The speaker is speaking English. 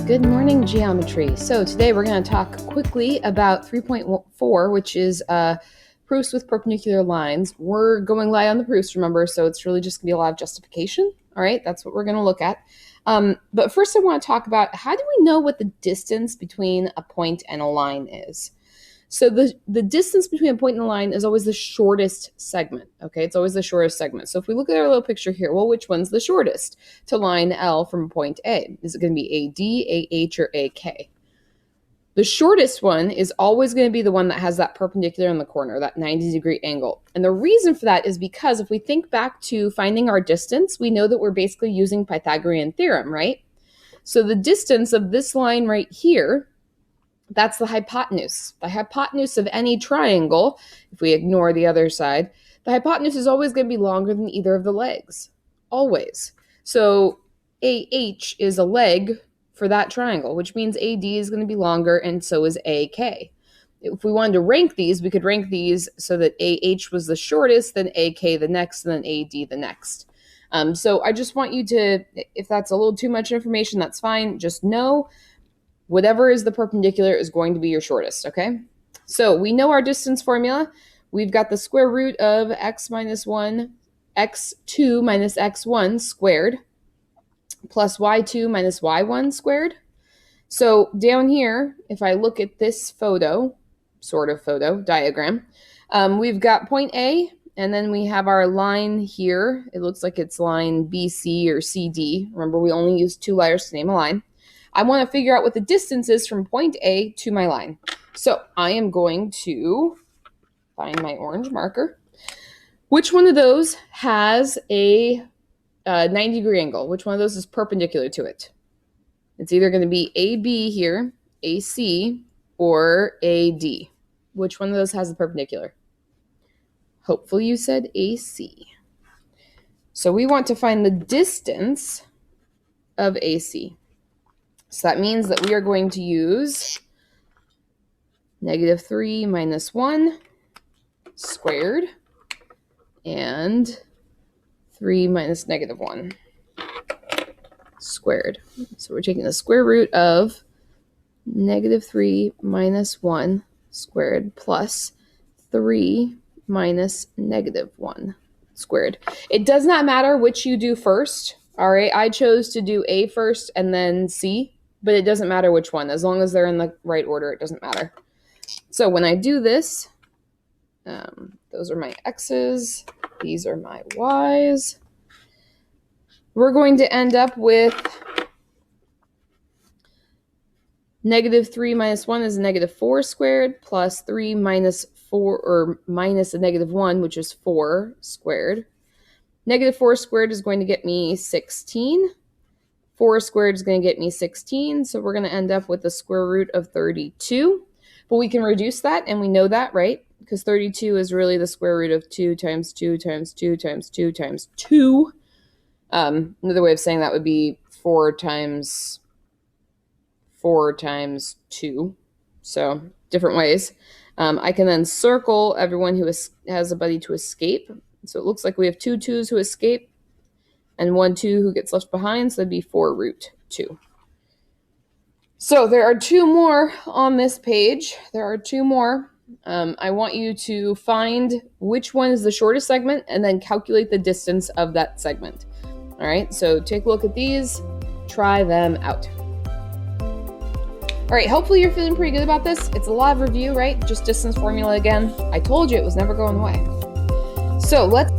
Good morning, geometry. So today we're going to talk quickly about 3.4, which is proofs with perpendicular lines. We're going light on the proofs, remember, so it's really just going to be a lot of justification. All right, that's what we're going to look at. But first I want to talk about how do we know what the distance between a point and a line is? So the distance between a point and a line is always the shortest segment, okay? It's always the shortest segment. So if we look at our little picture here, well, which one's the shortest to line L from point A? Is it going to be AD, AH, or AK? The shortest one is always going to be the one that has that perpendicular in the corner, that 90-degree angle. And the reason for that is because if we think back to finding our distance, we know that we're basically using Pythagorean theorem, right? So the distance of this line right here, that's the hypotenuse. The hypotenuse of any triangle, if we ignore the other side, the hypotenuse is always going to be longer than either of the legs. Always. So AH is a leg for that triangle, which means AD is going to be longer, and so is AK. If we wanted to rank these, we could rank these so that AH was the shortest, then AK the next, and then AD the next. So I just want you to, if that's a little too much information, that's fine. Just know whatever is the perpendicular is going to be your shortest, okay? So we know our distance formula. We've got the square root of x minus 1, x2 minus x1 squared, plus y2 minus y1 squared. So down here, if I look at this photo, sort of photo, diagram, we've got point A, and then we have our line here. It looks like it's line BC or CD. Remember, we only use two letters to name a line. I want to figure out what the distance is from point A to my line. So I am going to find my orange marker. Which one of those has a 90-degree angle? Which one of those is perpendicular to it? It's either going to be AB here, AC, or AD. Which one of those has the perpendicular? Hopefully you said AC. So we want to find the distance of AC. So that means that we are going to use -3 minus 1 squared and 3 minus -1 squared. So we're taking the square root of -3 minus 1 squared plus 3 minus -1 squared. It does not matter which you do first. All right, I chose to do A first and then C. But it doesn't matter which one. As long as they're in the right order, it doesn't matter. So when I do this, those are my x's. These are my y's. We're going to end up with -3 minus 1 is -4 squared plus 3 minus 4, or minus a -1, which is 4 squared. -4 squared is going to get me 16. 4 squared is going to get me 16, so we're going to end up with the square root of 32. But we can reduce that, and we know that, right? Because 32 is really the square root of 2 times 2 times 2 times 2 times 2. Another way of saying that would be 4 times 2. So different ways. I can then circle everyone who has a buddy to escape. So it looks like we have 2 2s who escape, and 1 2 who gets left behind, so that'd be 4 root 2. So there are 2 more on this page. There are 2 more. I want you to find which one is the shortest segment and then calculate the distance of that segment. All right, so take a look at these. Try them out. All right, hopefully you're feeling pretty good about this. It's a lot of review, right? Just distance formula again. I told you it was never going away. So let's